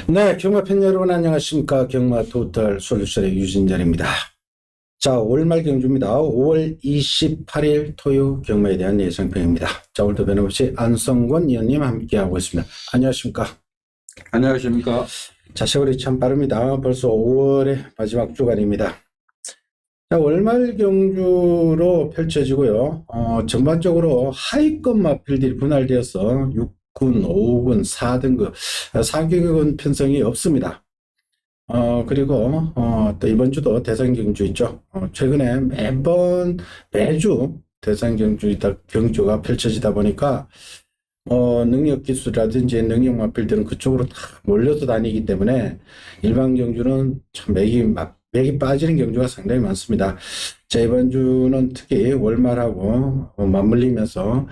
네, 경마 팬 여러분 안녕하십니까. 경마 토탈 솔루션의 유진열입니다. 자, 월말 경주입니다. 5월 28일 토요 경마에 대한 예상평입니다. 자, 오늘도 변함없이 안성권 위원님 함께하고 있습니다. 안녕하십니까. 안녕하십니까. 자, 세월이 참 빠릅니다. 벌써 5월의 마지막 주간입니다. 자, 월말 경주로 펼쳐지고요. 전반적으로 하위권 마필들이 분할되어서 6군, 5군, 4등급, 4기권 편성이 없습니다. 그리고 또 이번 주도 대상 경주 있죠. 최근에 매주 대상 경주가 펼쳐지다 보니까 능력 기술이라든지 능력 마필들은 그쪽으로 다 몰려서 다니기 때문에 일반 경주는 참 맥이 빠지는 경주가 상당히 많습니다. 자, 이번 주는 특히 월말하고 맞물리면서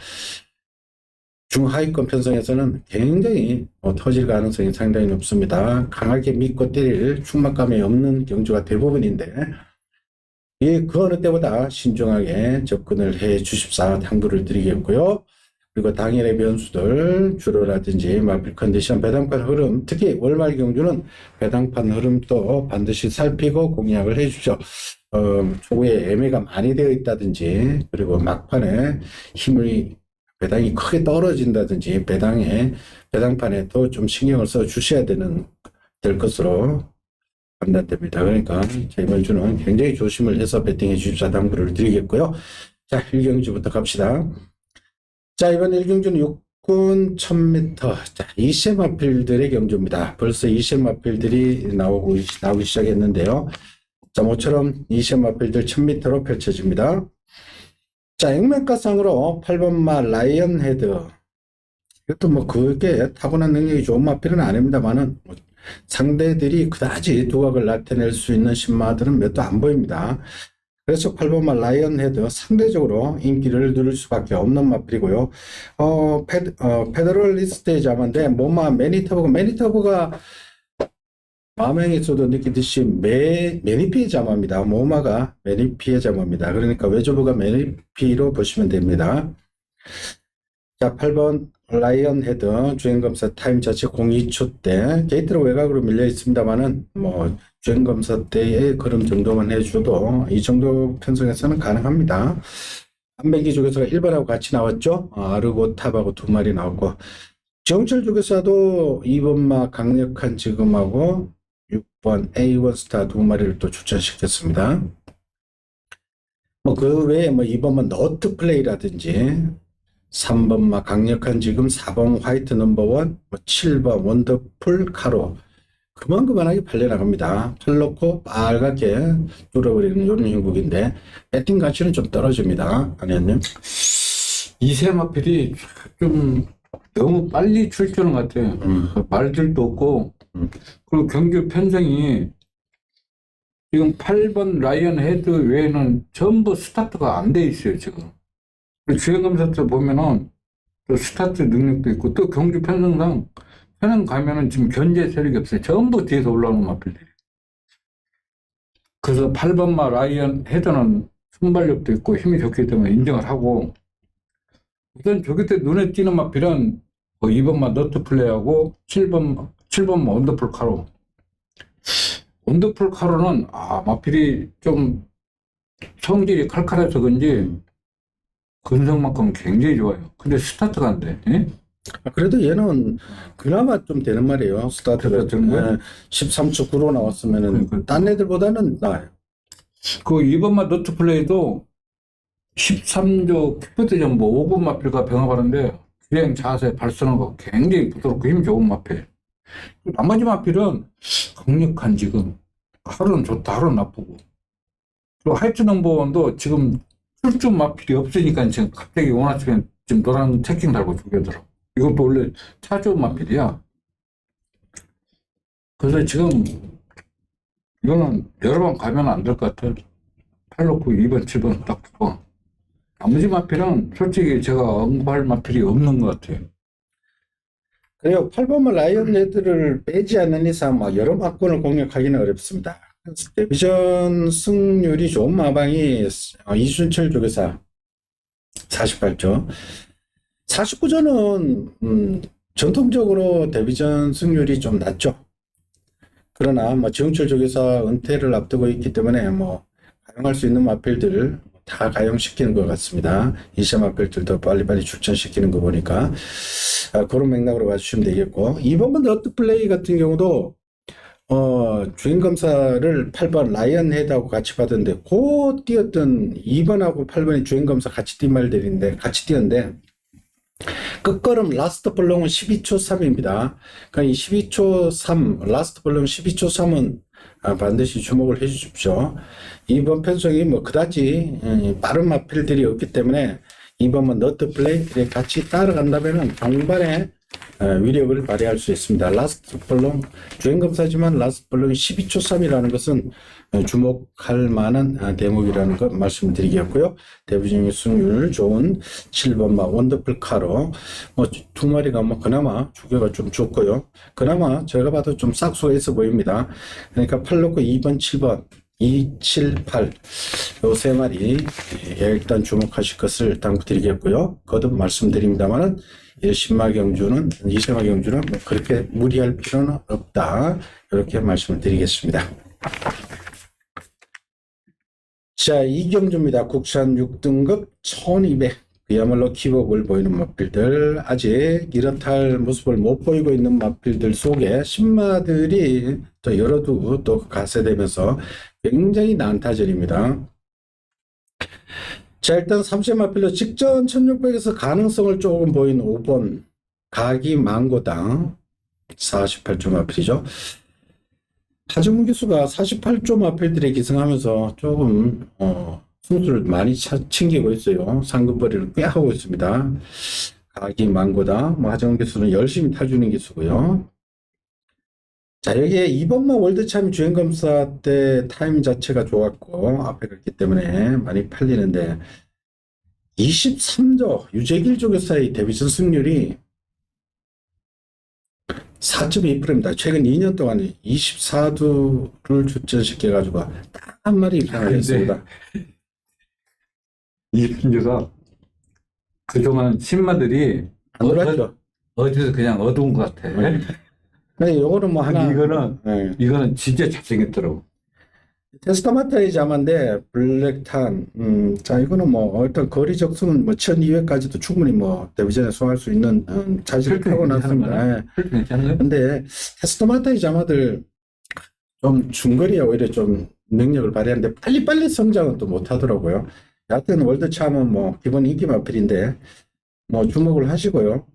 중하위권 편성에서는 굉장히 터질 가능성이 상당히 높습니다. 강하게 믿고 때릴 충막감이 없는 경주가 대부분인데 그 어느 때보다 신중하게 접근을 해 주십사 당부를 드리겠고요. 그리고 당일의 변수들 주로라든지 마필 컨디션, 배당판 흐름, 특히 월말 경주는 배당판 흐름도 반드시 살피고 공략을 해 주십시오. 초구에 애매가 많이 되어 있다든지, 그리고 막판에 배당이 크게 떨어진다든지 배당판에도 좀 신경을 써 주셔야 될 것으로 판단됩니다. 그러니까 이번 주는 굉장히 조심을 해서 배팅해 주십사 당부를 드리겠고요. 자, 1경주부터 갑시다. 자, 이번 1경주는 6군 1000m. 자, 2세 마필들의 경주입니다. 벌써 2세 마필들이 나오기 시작했는데요. 자, 모처럼 2세 마필들 1000m로 펼쳐집니다. 자, 액면가상으로 8번마 라이언 헤드. 이것도 그게 타고난 능력이 좋은 마필은 아닙니다만은, 상대들이 그다지 두각을 나타낼 수 있는 신마들은 몇 도 안 보입니다. 그래서 8번마 라이언 헤드 상대적으로 인기를 누릴 수밖에 없는 마필이고요. 페더럴리스트의 자마인데, 매니터브가 마명에서도 느끼듯이 매니피의 자마입니다. 모마가 매니피의 자마입니다. 그러니까 외조부가 매니피로 보시면 됩니다. 자, 8번 라이언 헤드 주행검사 타임 자체 02초 때 게이트로 외곽으로 밀려 있습니다만은 주행검사 때의 걸음 정도만 해줘도 이 정도 편성에서는 가능합니다. 한백기 쪽에서 1번하고 같이 나왔죠. 아르고 탑하고 두 마리 나왔고, 정철 쪽에서도 2번마 강력한 지금하고 6번 A1 스타 두 마리를 또 추천시켰습니다. 그 외에 2번마 너트 플레이라든지 3번마 강력한 지금, 4번 화이트 넘버원, 7번 원더풀 카로 그만하게 팔려나갑니다. 팔놓고 빨갛게 뚫어버리는 이런 형국인데 배팅 가치는 좀 떨어집니다. 안혜연님. 이세 마필이 좀 너무 빨리 출전한 것 같아요. 말들도 없고, 그리고 경기 편성이 지금 8번 라이언 헤드 외에는 전부 스타트가 안 돼 있어요, 지금. 주행검사때 보면은 또 스타트 능력도 있고, 또 경기 편성상 편성 가면은 지금 견제 세력이 없어요. 전부 뒤에서 올라오는 마필들이. 그래서 8번마 라이언 헤드는 순발력도 있고 힘이 좋기 때문에 인정을 하고, 우선 저기 때 눈에 띄는 마필은 2번마 너트 플레이하고 7번 원더풀 카로. 원더풀 카로는 마필이 좀 성질이 칼칼해서 그런지 근성만큼 굉장히 좋아요. 근데 스타트가 안 돼. 예? 그래도 얘는 그나마 좀 되는 말이에요. 스타트가 13초 9로 나왔으면은 딴 애들보다는 나아요. 그 2번마 너트 플레이도 13조 키포트 정보 5군 마필과 병합하는데 주행 자세 발선한 거 굉장히 부드럽고 힘 좋은 마필. 나머지 마필은 강력한 지금, 하루는 좋다 하루는 나쁘고. 그리고 하이트 넘버원도 지금 출중 마필이 없으니까 지금 갑자기 원아침에 지금 노란 체킹 달고 죽여더라고. 이것도 원래 차 좋은 마필이야. 그래서 지금 이거는 여러 번 가면 안 될 것 같아. 8놓고 2번 7번 딱 두고. 나머지 마필은 솔직히 제가 언급할 마필이 없는 것 같아요. 그리고 8번마 라이언 헤드를 빼지 않는 이상 여러 막권을 공략하기는 어렵습니다. 데뷔전 승률이 좋은 마방이 이순철 조교사 48조. 49조는 전통적으로 데뷔전 승률이 좀 낮죠. 그러나 뭐 정철 조교사 은퇴를 앞두고 있기 때문에 뭐 가용할 수 있는 마필들 다 가용시키는 것 같습니다. 이세 마필들도 빨리빨리 출전시키는 거 보니까 그런 맥락으로 봐주시면 되겠고, 2번만 너트 플레이 같은 경우도 주임 검사를 8번 라이언 헤드하고 같이 받았는데 곧 뛰었던 2번하고 8번이 주임 검사 같이 뛴 말들인데 같이 뛰었는데 끝걸음 라스트 볼롱은 12초 3입니다. 그러니까 이 12초 3 라스트 볼롱 12초 3은 반드시 주목을 해 주십시오. 2번 편성이 뭐 그다지 빠른 마필들이 없기 때문에 2번만 너트 플레이들이 같이 따라간다면 종반에 위력을 발휘할 수 있습니다. 라스트 볼롱 주행검사지만 라스트 볼롱이 12초 3이라는 것은 주목할 만한 대목이라는 것 말씀드리겠고요. 대부적인 승률 좋은 7번마 원더풀 카로 두 마리가 그나마 주교가 좀 좋고요. 그나마 제가 봐도 좀 싹수가 있어 보입니다. 그러니까 8 놓고 2번 7번 2, 7, 8 요 세 마리 일단 주목하실 것을 당부드리겠고요. 거듭 말씀드립니다만은 신마 경주는 이세마 경주는 뭐 그렇게 무리할 필요는 없다, 이렇게 말씀을 드리겠습니다. 자, 이 경주입니다. 국산 6등급 1200 그야말로 기복을 보이는 마필들, 아직 이렇다 모습을 못 보이고 있는 마필들 속에 신마들이 또 여러 두 또 가세되면서 굉장히 난타전입니다. 자, 일단 3세 마필로 직전 1600에서 가능성을 조금 보이는 5번 가기 망고당 48조 마필이죠. 하정우 기수가 48조 마필들에 기승하면서 조금 승수를 많이 챙기고 있어요. 상금벌이를 꽤 하고 있습니다. 가기 망고당 하정우 기수는 열심히 타주는 기수고요. 자, 여기에 2번마 월드참 주행검사 때 타임 자체가 좋았고 앞에 갔기 때문에 많이 팔리는데 23조 유재길 조교사의 데뷔전 승률이 4.2%입니다. 최근 2년 동안 24두를 출전시켜가지고 딱 한 마리 입상하였습니다. 이 분류가 그동안 신마들이 안 들어왔죠? 어디서 그냥 얻은 것 같아. 근데 요거는 뭐 하나 이거는 진짜 잘생겼더라고. 테스타마타의 자만데 블랙탄 자, 이거는 뭐 일단 거리 적승은 뭐 1200까지도 충분히 뭐 데뷔전에 소화할 수 있는 자질을 타고났습니다. 근데 테스타마타의 자마들 좀 중거리에 오히려 좀 능력을 발휘하는데 빨리빨리 성장은 또 못하더라고요. 여하튼 월드참은 뭐 기본 인기 마필인데 뭐 주목을 하시고요.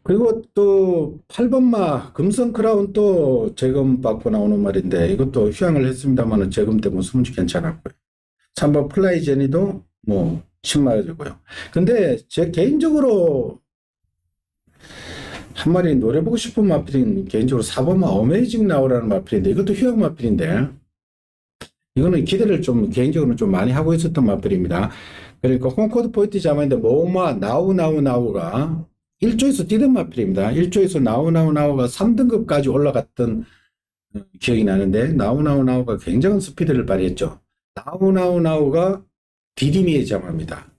그리고 또 8번마 금성 크라운 또 재검 받고 나오는 말인데 이것도 휴양을 했습니다만 재검 때문에 수문지 괜찮았고요. 3번 플라이 제니도 뭐 10마리고요. 근데 제 개인적으로 한 마리 노려보고 싶은 마필인 개인적으로 4번마 어메이징 나우라는 마필인데 이것도 휴양 마필인데 이거는 기대를 좀 개인적으로 좀 많이 하고 있었던 마필입니다. 그러니까 홈코드 포인트 자마인데 모마 나우가 1조에서 뛰던 마필입니다. 1조에서 나우가 3등급까지 올라갔던 기억이 나는데 나우가 굉장한 스피드를 발휘했죠. 나우가 디디미의 자마입니다.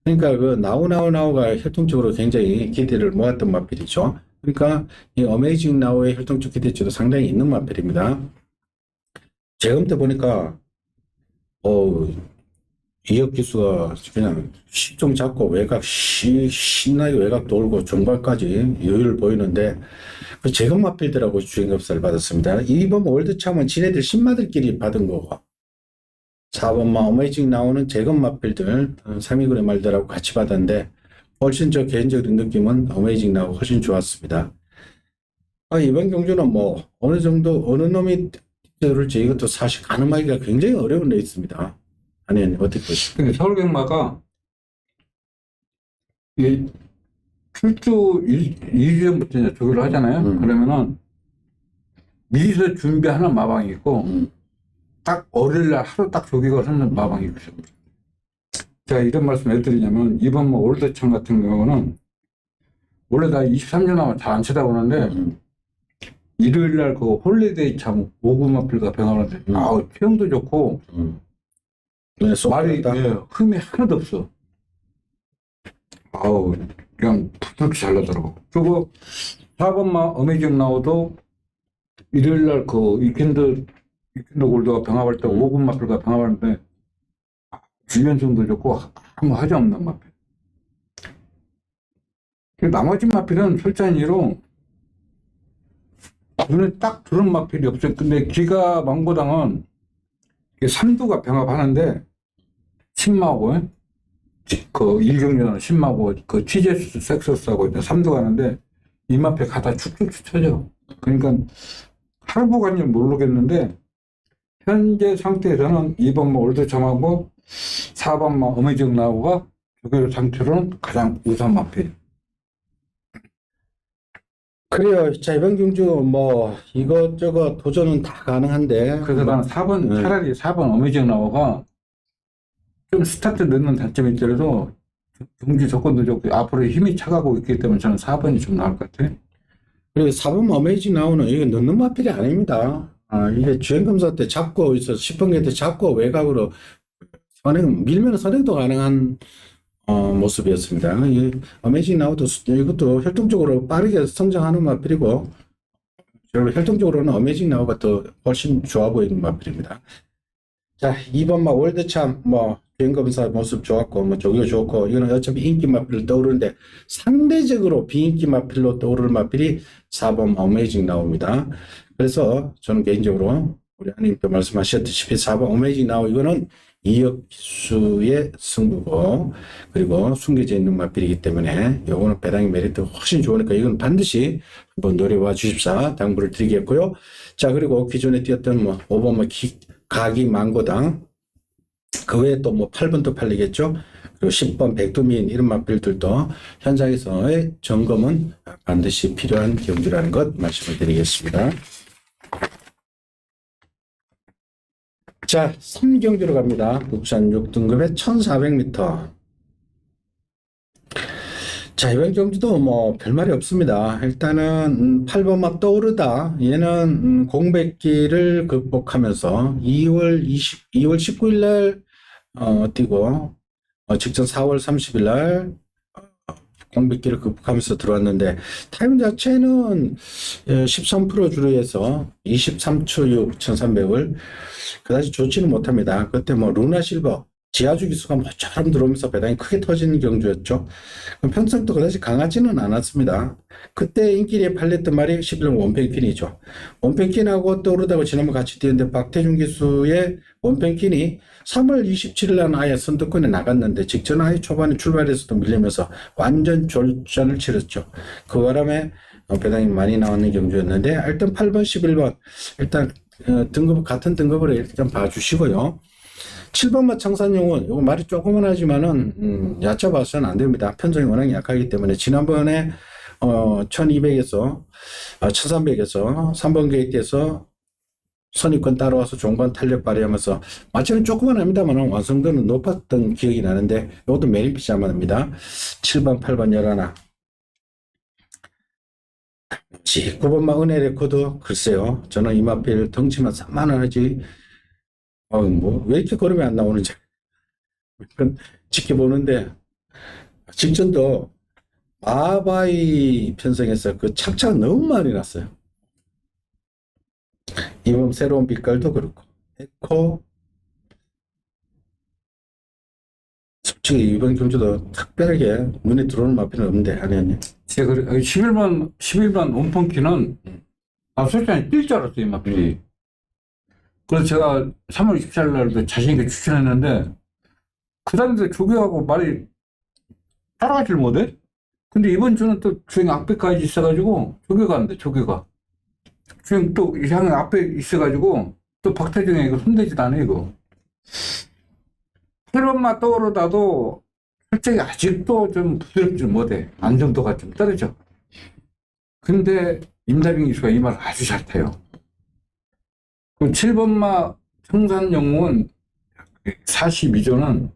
그러니까 그 나우가 혈통적으로 굉장히 기대를 모았던 마필이죠. 그러니까 이 어메이징 나우의 혈통적 기대치도 상당히 있는 마필입니다. 재검 때 보니까 이혁 기수가 그냥 시종 잡고 외곽 신나게 외곽 돌고 중반까지 여유를 보이는데 그 재검 마필들하고 주행급사를 받았습니다. 2번 월드참은 지네들 신마들끼리 받은 거고 4번마 어메이징 나오는 재검 마필들 3위군의 말들하고 같이 받았는데 훨씬 저 개인적인 느낌은 어메이징 나오고 훨씬 좋았습니다. 이번 경주는 뭐 어느 정도 어느 놈이 들을지 이것도 사실 가늠하기가 굉장히 어려운 데 있습니다. 아니 어떻게 보십니까? 근데 서울경마가 이 출주 2주 전부터 이제 조교를 하잖아요. 그러면은 미리서 준비하는 마방이 있고 딱 어릴날 하루 딱 조교가 서는 마방이 있어요. 제가 이런 말씀 왜 드리냐면 이번 뭐 올드창 같은 경우는 원래 나 23년 하면 잘 안 쳐다보는데 일요일날 그 홀리데이 참 오구마필과 병하는데 체형도 좋고 말이 흠이 하나도 없어. 그냥 부드럽게 잘 나더라고. 그리고 4번마 어메이징 나우도 일요일날 그 위켄드 골드가 병합할 때 5군 마필과 병합하는데 주변성도 좋고 아무 하자 없는 마필. 나머지 마필은 솔직히로 눈에 딱 들은 마필이 없어요. 근데 기가 망고당은 삼두가 병합하는데 신마하고 그 일경련은 신마하고 그 치제스 섹서스하고 삼두가 하는데 이 마필 가다 축축축 쳐져. 그러니까 할부간지 모르겠는데 현재 상태에서는 2번 올드참하고 4번 어메이징 나우가 조교 상태로는 가장 우선 마필. 그래요. 자, 이번 경주 뭐 이것저것 도전은 다 가능한데. 그래서 나는 4번 차라리 4번 어메이징 나우가 좀 스타트 넣는 단점이 있더라도 경기 조건도 좋고 앞으로 힘이 차가고 있기 때문에 저는 4번이 좀 나을 것 같아요. 그리고 4번 어메이징 나우는 이게 넣는 마필이 아닙니다. 이게 주행검사 때 잡고 있어서 10번개 때 잡고 외곽으로 밀면 선행도 가능한 모습이었습니다. 이 어메이징 나우도 이것도 혈통적으로 빠르게 성장하는 마필이고 혈통적으로는 어메이징 나우가 더 훨씬 좋아 보이는 마필입니다. 자, 2번 월드참 주행검사 모습 좋았고 조교 좋고 이거는 어차피 인기 마필로 떠오르는데 상대적으로 비인기 마필로 떠오르는 마필이 4번 어메이징 나우입니다. 그래서 저는 개인적으로 우리 하나님도 말씀하셨듯이 4번 어메이징 나우 이거는 이역수의 승부고 그리고 숨겨져 있는 마필이기 때문에 요거는 배당의 메리트 훨씬 좋으니까 이건 반드시 한번 노려봐 주십사 당부를 드리겠고요. 자, 그리고 기존에 뛰었던 5번 가기 망고당 그 외에 또 8번도 팔리겠죠. 그리고 10번 백두민 이런 마필들도 현장에서의 점검은 반드시 필요한 경주라는 것 말씀을 드리겠습니다. 자, 3경주로 갑니다. 국산 6등급에 1400m. 자, 이번 경주도 별말이 없습니다. 일단은 8번만 떠오르다. 얘는 공백기를 극복하면서 2월 19일 날 뛰고 직전 4월 30일 날 공백기를 극복하면서 들어왔는데 타임 자체는 13% 주로해서 23초 6 1300을 그다지 좋지는 못합니다. 그때 루나 실버 지하주 기수가 모처럼 들어오면서 배당이 크게 터지는 경주였죠. 편성도 그다지 강하지는 않았습니다. 그때 인기리에 팔렸던 말이 11번 원펜킨이죠. 원펜킨하고 떠오르다고 지난번 같이 뛰었는데 박태준 기수의 원펜킨이 3월 27일 날 아예 선두권에 나갔는데 직전 아예 초반에 출발해서도 밀리면서 완전 졸전을 치렀죠. 그 바람에 배당이 많이 나오는 경주였는데 일단 8번 11번 일단 같은 등급으로 일단 봐주시고요. 7번마 청산용은 이거 말이 조금은 하지만은 얕잡아서는 안 됩니다. 편성이 워낙 약하기 때문에 지난번에 1200에서 1300에서 3번 게이트에서 선입권 따라와서 종반 탄력 발휘하면서 마치는 조금은 합니다만 완성도는 높았던 기억이 나는데 이것도 메인피치 아마입니다. 7번 8번 11 9번마 은혜 레코드 글쎄요. 저는 이마필 덩치만 3만원 하지 왜 이렇게 걸음이 안 나오는지 지켜보는데 직전도 마바이 편성에서 그 착착 너무 많이 났어요. 이번 새로운 빛깔도 그렇고 에코 솔직히 이번 경주도 특별하게 눈에 들어오는 마필은 없는데 하나님 제가 11번 온펑키는 솔직히 뛸 줄 알았어요 이 마필이. 그래서 제가 3월 24일 날도 자신있게 추천했는데 그 다음에 조교하고 말이 따라가질 못해. 근데 이번 주는 또 주행 앞에까지 있어가지고 조교가 안 돼. 조교가 주행 또 이상하게 앞에 있어가지고 또 박태중에 이거 손대지도 않아 이거. 8번만 떠오르다도 솔직히 아직도 좀 부드럽지 못해. 안정도가 좀 떨어져. 근데 임다빈 기수가 이 말을 아주 잘 타요. 그 7번마 청산영웅은 42조는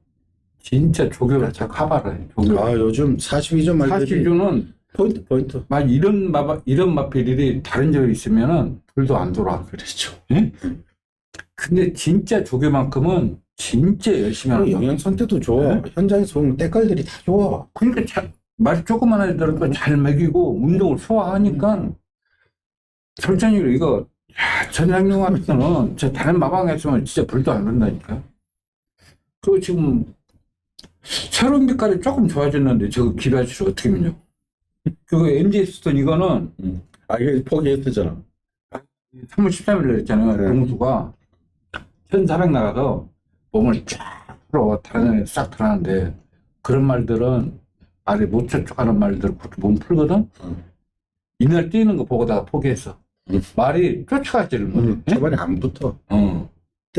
진짜 조교를 잘 커버를 해. 요즘 42조 말들이 42조는 포인트. 이런 마필이 다른 지역에 있으면은 불도 안 돌아. 그렇죠. 예? 근데 진짜 조교만큼은 진짜 열심히 하는 영양 상태도 좋아. 네? 현장에서 보면 때깔들이 다 좋아. 그러니까 말이 조그만 애들은 잘 먹이고 운동을 소화하니까 솔직히 이거 천장용 같은 저 다른 마방에 있으면 진짜 불도 안 된다니까. 그리고 지금 새로운 빛깔이 조금 좋아졌는데 저거 기라시를 어떻게 믿냐. 그리고 MG에 쓰던 이거는 이게 포기했잖아. 3월 13일에 했잖아요. 네. 동수가 1,400 나가서 몸을 쫙 풀어 다른 애 싹 들어가는데 그런 말들은 말이 못 쫓아가는 말들 그렇게 몸 풀거든. 이날 뛰는 거 보고다가 포기했어. 말이 쫓아가지를 못해. 초반에 안 붙어. 어.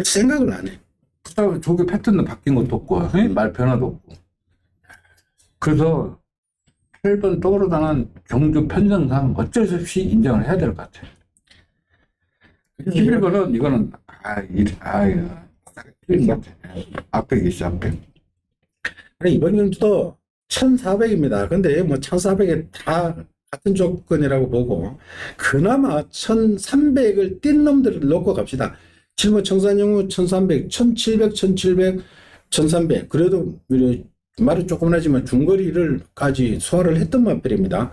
생각을 안 해. 그다음에 조교 패턴도 바뀐 것도 없고 말 변화도 없고. 그래서 8번 떠오르다는 경주 편성상 어쩔 수 없이 인정을 해야 될 것 같아. 11번은 이거는 틀린 것 같아. 앞백이 있어 앞백. 아니, 이번 경주도 1,400입니다. 근데 뭐 1,400에 다 같은 조건이라고 보고 그나마 1,300을 뛴 놈들을 놓고 갑시다. 7번 청산영우 1,300, 1,700, 1,700, 1,300. 그래도 말이 조금 나지만 중거리를까지 소화를 했던 마필입니다.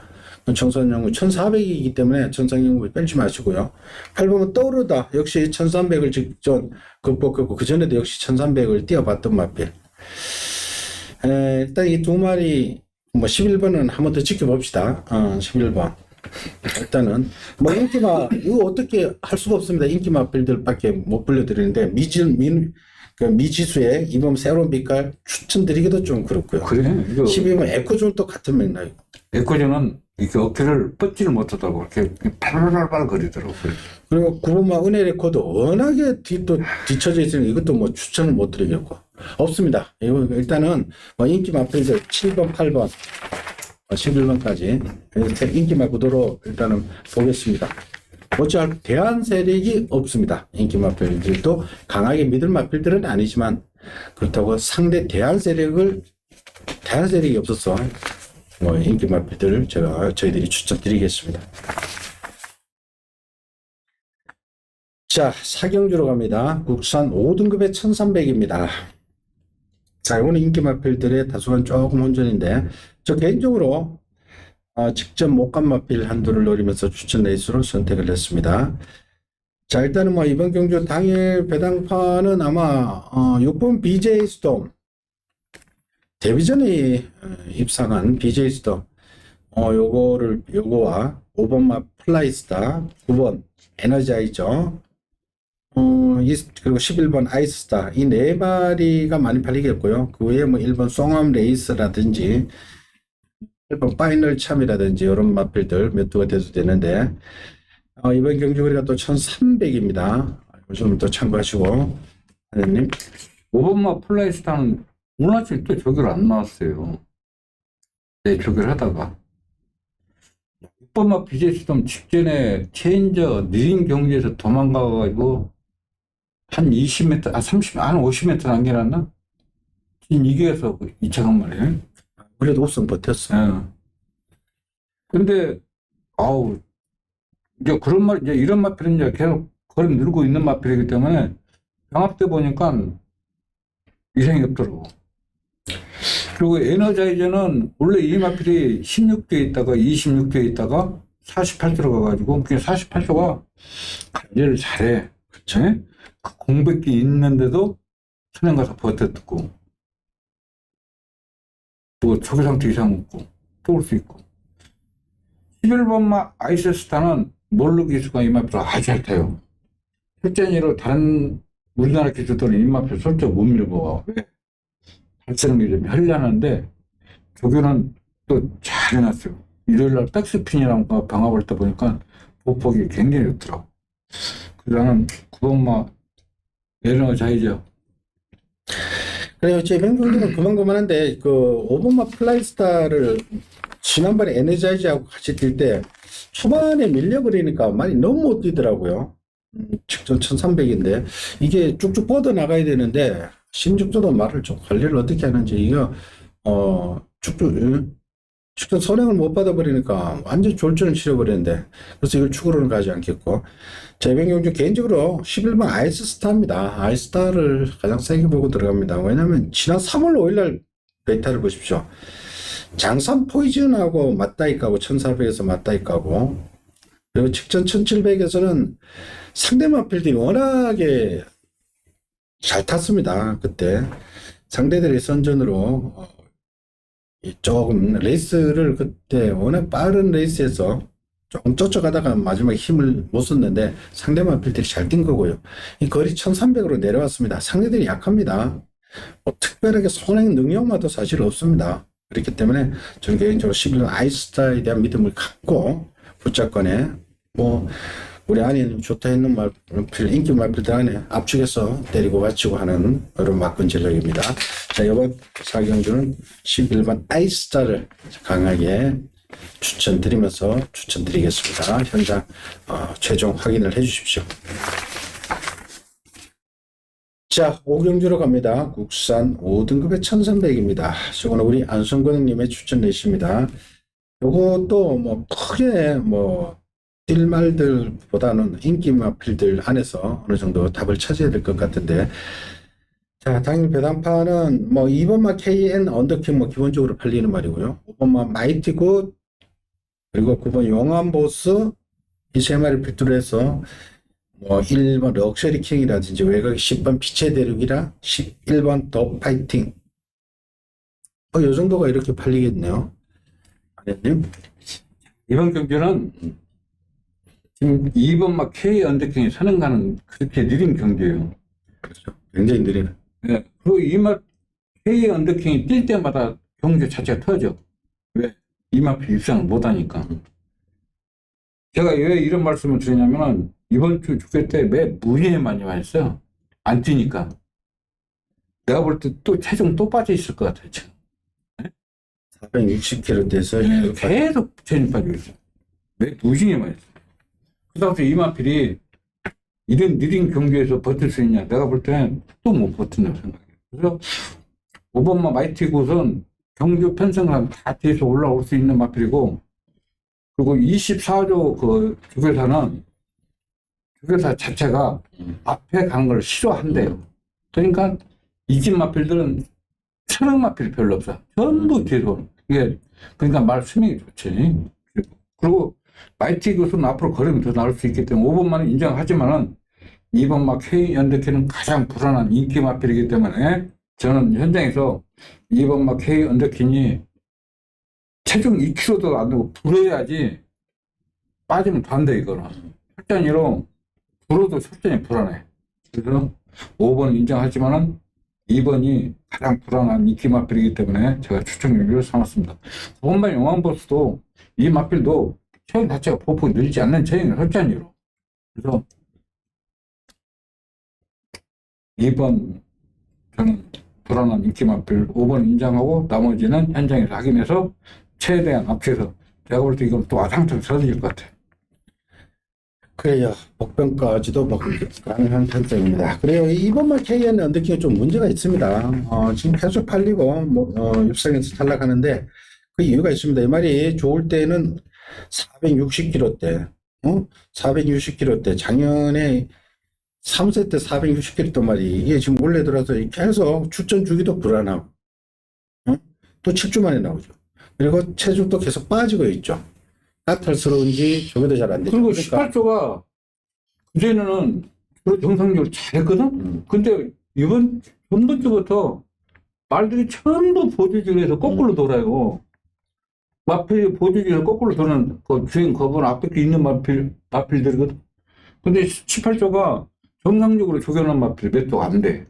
청산영우 1,400이기 때문에 청산영우 빼지 마시고요. 8번은 떠오르다 역시 1,300을 직전 극복했고 그 전에도 역시 1,300을 뛰어봤던 마필. 일단 이 두 마리 뭐 11번은 한 번 더 지켜봅시다. 11번. 일단은 뭐 인기마 이거 어떻게 할 수가 없습니다. 인기마 빌들밖에 못 불려드리는데 미지수의 이번 새로운 빛깔 추천드리기도 좀 그렇고요. 그래. 이거 12번 에코존 또 같은 맥락. 에코즈는 이렇게 어깨를 뻗지를 못하다고 이렇게 팔팔팔 거리더라고. 그리고 9번마 은혜 레코드 워낙에 뒤쳐져 있으니 이것도 뭐 추천을 못 드리겠고 없습니다. 이거 일단은 뭐 인기마 빌들 7번, 8번, 11번까지 인기마 구도로 일단은 보겠습니다. 어찌할 대한 세력이 없습니다. 인기 마필들도 강하게 믿을 마필들은 아니지만 그렇다고 상대 대한 세력이 없어서 뭐 인기 마필들을 저희들이 추천드리겠습니다. 자, 사경주로 갑니다. 국산 5등급의 1,300입니다. 자, 이거는 인기 마필들의 다소간 조금 혼전인데 저 개인적으로 직접 목감 마필 한두를 노리면서 추천 레이스로 선택을 했습니다. 자, 일단은 뭐 이번 경주 당일 배당판은 아마 6번 BJ 스톰 데뷔전에 입상한 BJ 스톰 요거와 5번 마 플라이스타, 9번 에너자이저, 그리고 11번 아이스스타 이 네 마리가 많이 팔리겠고요. 그 외에 뭐 1번 송암 레이스라든지 1번 파이널 참이라든지 이런 마필들 몇 두가 돼도 되는데 이번 경주 거리가 또 1,300입니다. 좀 더 참고하시고 하느님 5번마 플라이스타는 오늘 아침 또 조교를 안 나왔어요. 네, 조교를 하다가 6번마 BJ 직전에 체인저 느린 경기에서 도망가가지고 한 20m, 30, 한 50m 남겨놨나? 이겨서 2차 간 말이에요. 그래도 우승 버텼어. 근데, 이제 그런 말, 이제 이런 마필은 이제 계속 걸음 늘고 있는 마필이기 때문에 병합 때 보니까 이상이 없더라고. 그리고 에너자이저는 원래 이 마필이 16도에 있다가 26도에 있다가 48도로 가가지고, 그게 48도가 관리를 잘해. 그쵸? 그 공백기 있는데도 천연 가서 버텼고, 또 초기 상태 이상 없고, 또 올 수 있고. 11번마 아이스스타는 몰루 기수가 이 마필을 아주 잘 타요. 실전으로 다른 우리나라 기수들은 이 마필 솔직히 못 밀고, 왜? 발사는 게 좀 현란한데, 조교는 또 잘 해놨어요. 일요일날 백스핀이랑 방합할 때 보니까 보폭이 굉장히 좋더라고. 그래서 나는 9번마 에너자이저. 그래요. 제 병종들은 그만한데 그 5번마 플라이스타를 지난번에 에너자이즈하고 같이 뛸 때 초반에 밀려버리니까 많이 너무 못 뛰더라고요. 직전 1,300인데 이게 쭉쭉 뻗어 나가야 되는데 신죽조도 말을 좀 관리를 어떻게 하는지 이거 축전 선행을 못 받아버리니까 완전 졸전을 치러버리는데 그래서 이걸 축으로는 가지 않겠고 제 병경주 개인적으로 11번 아이스스타입니다. 아이스스타를 가장 세게 보고 들어갑니다. 왜냐면 지난 3월 5일날 베이타를 보십시오. 장산 포이즌하고 맞다이 까고 1400에서 맞다이 까고 그리고 직전 1700에서는 상대 마필들이 워낙에 잘 탔습니다. 그때 상대들의 선전으로 조금 레이스를 그때 워낙 빠른 레이스에서 조금 쫓아가다가 마지막에 힘을 못 썼는데 상대 마필들이 잘 뛴 거고요. 이 거리 1300으로 내려왔습니다. 상대들이 약합니다. 뭐 특별하게 손행 능력마도 사실 없습니다. 그렇기 때문에 저는 개인적으로 11번 아이스타에 대한 믿음을 갖고 붙잡거네 뭐 우리 아내는 좋다 했는 말필 인기 말필들 안에 압축해서 때리고 받치고 하는 그런 막군 전략입니다. 자, 이번 4경주는 11번 아이스타를 강하게 추천드리면서 추천드리겠습니다. 현장 최종 확인을 해 주십시오. 자, 5경주로 갑니다. 국산 5등급의 1300입니다. 이거는 우리 안성권님의 추천 내십니다. 요것도 뭐 크게 뭐 뛸말들보다는 인기 마필들 안에서 어느 정도 답을 찾아야 될 것 같은데, 자, 당일 배당판은 뭐 2번마 KN 언더킹 뭐 기본적으로 팔리는 말이고요. 5번마 마이티 굿, 그리고 9번 용암 보스 이 세 마리 필두로 해서 뭐 1번 럭셔리 킹이라든지 외곽 10번 빛의 대륙이라 11번 더 파이팅 요 정도가 이렇게 팔리겠네요. 아니님? 이번 경기는 지금 2번 막 K 언더킹이 선행가는 그렇게 느린 경기예요. 그렇죠. 굉장히 느리네. 네. 그리고 이맛 K 언더킹이 뛸 때마다 경주 자체가 터져. 왜? 이마필 입상을 못하니까. 제가 왜 이런 말씀을 드리냐면은 이번 주 주회 때 매 무리에 많이 했어요. 안 뛰니까. 내가 볼 때 또 체중 또 빠져 있을 것 같아요, 지금. 460kg 돼서 계속 체중 빠지고 있어요. 매 무리에 많이 했어요. 그다음에 이마필이 이런 느린 경기에서 버틸 수 있냐? 내가 볼 땐 또 못 버틴다고 생각해요. 그래서 5번마 마이티 굿은 경주 편성을 다 뒤에서 올라올 수 있는 마필이고, 그리고 24조 그 주교사는 주교사 자체가 앞에 가는 걸 싫어한대요. 그러니까 이 집 마필들은 천억 마필이 별로 없어. 전부 뒤에서. 이게 그러니까 말 수명이 좋지. 그리고 마이티 굿은 앞으로 걸으면 더 나올 수 있기 때문에 5번만은 인정하지만은 2번 막 K 언더킹은 가장 불안한 인기 마필이기 때문에 저는 현장에서 2번 막 K 언더킹이 체중 2kg도 안 되고 불어야지 빠지면 반대 이거는. 설전이로 불어도 설전이 불안해. 그래서 5번 인정하지만은 2번이 가장 불안한 인기 마필이기 때문에 제가 추천을 삼았습니다. 5번만 용왕버스도 이 마필도 체형 자체가 보폭이 늘지 않는 체형이 설전이로. 그래서 2번 저는 불안한 인기 마필 5번 인정하고 나머지는 현장에서 확인해서 최대한 앞에서 내가 볼 때 이건 또 아상창 서질 것 같아. 그래요. 복병까지도 뭐 가능한 편성입니다. 그래요. 2번마 KN 언더킹이 좀 문제가 있습니다. 지금 계속 팔리고 입상에서 탈락하는데 그 이유가 있습니다. 이 말이 좋을 때는 460kg대 460kg대 작년에 3세 때 460kg 말이 이게 지금 올해 들어서 계속 출전 주기도 불안하고 또 7주 만에 나오죠. 그리고 체중도 계속 빠지고 있죠. 까탈스러운지 저게도 잘 안 되죠. 그리고 그러니까 18조가 그전에는 정상적으로 잘했거든? 근데 이번 전번주부터 말들이 전부 보조줄에서 거꾸로 돌아요. 마필이 보조줄에서 거꾸로 도는 그 주행 거분 앞에 있는 마필들이거든. 근데 18조가 정상적으로 조견한 마필 몇 조 안 돼.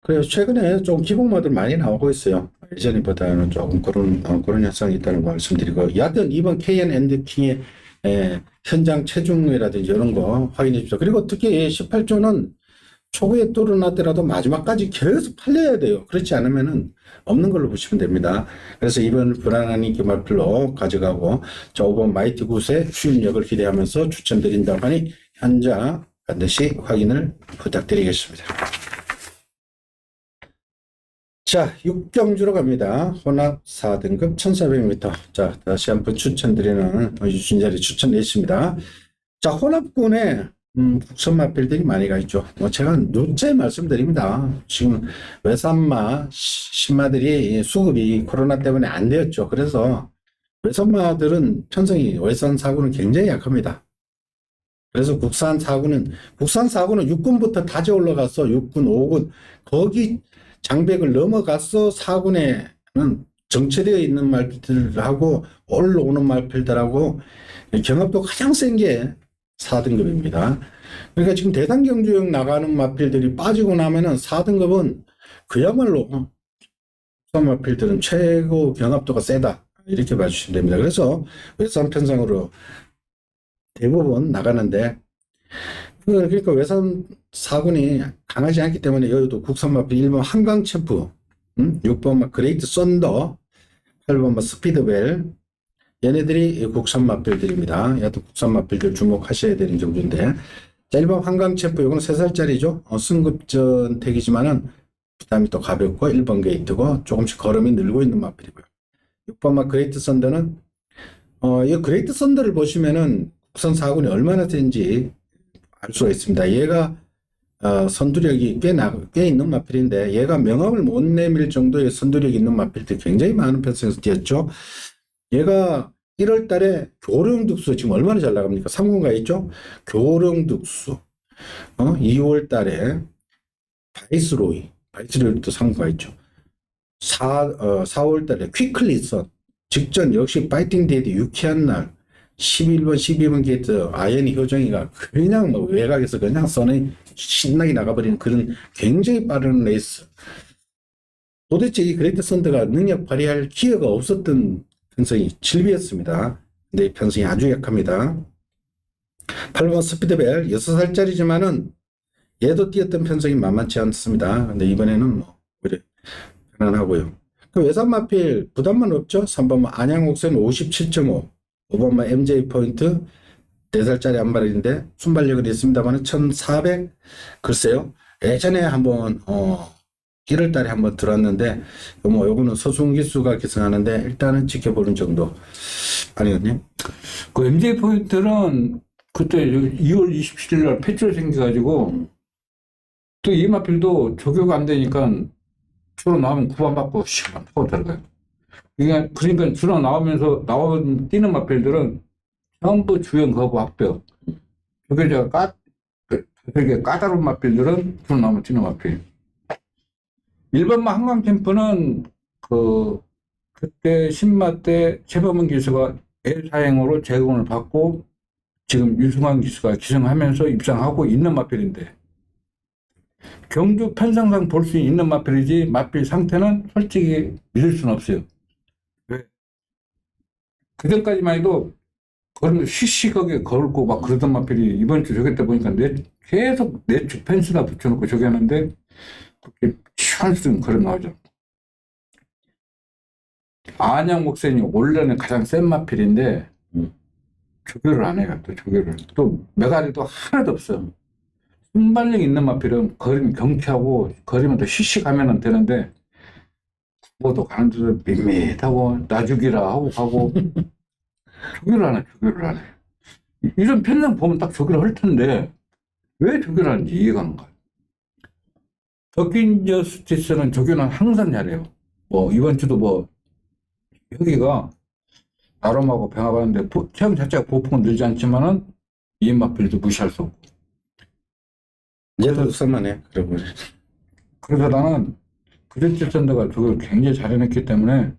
그래서 최근에 좀 기복마들 많이 나오고 있어요. 예전보다는 조금 그런 현상이 있다는 거 말씀드리고, 여하튼 이번 KN 엔드킹의 현장 체중이라든지 이런 거 확인해 주십시오. 그리고 특히 18조는 초구에 뚫어놨더라도 마지막까지 계속 팔려야 돼요. 그렇지 않으면은 없는 걸로 보시면 됩니다. 그래서 이번 불안한 인기 마필로 가져가고, 저 5번 마이티 굿의 수입력을 기대하면서 추천드린다고 하니 현장 반드시 확인을 부탁드리겠습니다. 자, 6경주로 갑니다. 혼합 4등급 1400m. 자, 다시 한번 추천드리는 유진자리 추천 내십니다. 자, 혼합군에 국선 마필들이 많이 가 있죠. 제가 누차 말씀드립니다. 지금 외산마 신마들이 수급이 코로나 때문에 안 되었죠. 그래서 외선마들은 편성이 외선 사고는 굉장히 약합니다. 그래서 국산 사고는 육군부터 다져 올라가서 육군, 5군 거기 장벽을 넘어가서 사군에는 정체되어 있는 말필들하고 올라오는 말필들하고 경합도 가장 센 게 4등급입니다. 그러니까 지금 대상 경주역 나가는 마필들이 빠지고 나면은 4등급은 그야말로 국산 마필들은 최고 경합도가 세다. 이렇게 봐주시면 됩니다. 그래서 외산 편성으로 대부분 나가는데, 그러니까 외산 사군이 강하지 않기 때문에 여기도 국산 마필 1번 한강 챔프, 6번 그레이트 썬더, 8번 스피드벨, 얘네들이 국산 마필들입니다. 얘도 국산 마필들 주목하셔야 되는 경주인데, 자, 1번 한강 챔프, 이거는 3살짜리죠. 승급전 택이지만은 부담이 또 가볍고 1번 게이트고 조금씩 걸음이 늘고 있는 마필이고요. 6번 그레이트 썬더는 이 그레이트 썬더를 보시면은 국산 사군이 얼마나 센지 알 수가 있습니다. 얘가 선두력이 꽤 있는 마필인데, 얘가 명함을 못 내밀 정도의 선두력이 있는 마필들이 굉장히 많은 편성에서 뛰었죠. 얘가 1월 달에 교령득수 지금 얼마나 잘 나갑니까? 3군가 있죠? 교령득수. 2월 달에 바이스로이도 3군가 있죠. 4월 달에 퀵클리선 직전 역시 파이팅 데이드 유쾌한 날 11번 12번 게이트 아연이 효정이가 그냥 뭐 외곽에서 그냥 선에 신나게 나가버리는 그런 굉장히 빠른 레이스. 도대체 이 그레이트 썬더가 능력 발휘할 기회가 없었던 편성이 7비였습니다. 근데 이 편성이 아주 약합니다. 8번 스피드벨 6살짜리지만은 얘도 뛰었던 편성이 만만치 않습니다. 근데 이번에는 뭐 오히려 편안하고요. 그 외산 마필 부담만 없죠. 3번 안양옥선 57.5, 5번 MJ 포인트 4살짜리 한 마리인데 순발력은 있습니다만 1400. 글쎄요. 예전에 한번 1월 달에 한번 들어왔는데 뭐 요거는 서승기수가 기승하는데 일단은 지켜보는 정도 아니거든요. 그 MJ 포인트는 그때 2월 27일 날 폐출이 생겨가지고 또 이 마필도 조교가 안 되니까 주로 나오면 구원받고 시간 타고 들어가요. 그러니까 주로 나오면 뛰는 마필들은 전부 주연 거부 합격. 조교자가 되게 까다로운 마필들은 주로 나오면 뛰는 마필. 일반마 한강 캠프는 그때 신마 때 최범은 기수가 L사행으로 제공을 받고 지금 유승환 기수가 기승하면서 입상하고 있는 마필인데, 경주 편성상 볼 수 있는 마필이지 마필 상태는 솔직히 믿을 수는 없어요. 왜? 그전까지만 해도 걸으면 시시하게 걸고 막 그러던 마필이 이번 주 조개 때 보니까 계속 내추 펜스나 붙여놓고 조개하는데 그렇게 시원스름 걸어 나오죠. 안양 목선이 원래는 가장 센 마필인데 조교를 안 해요. 또 조교를. 또 메가리도 하나도 없어. 순발력 있는 마필은 걸으면 경쾌하고 걸으면 더 시시하면 되는데 구보도 가는 데도 밋밋하고 나주기라 하고 가고 조교를 안 해. 이런 편성 보면 딱 조교를 할 텐데 왜 조교를 하는지 이해가 안 가요. 더킨 저스티스는 조교는 항상 잘해요. 뭐 이번 주도 여기가 나름하고 병합하는데 체형 자체가 보폭은 늘지 않지만은 이 마필도 무시할 수 없고. 얘도 국산만 해. 그래서 나는 그레이트 썬더가 조교를 굉장히 잘해냈기 때문에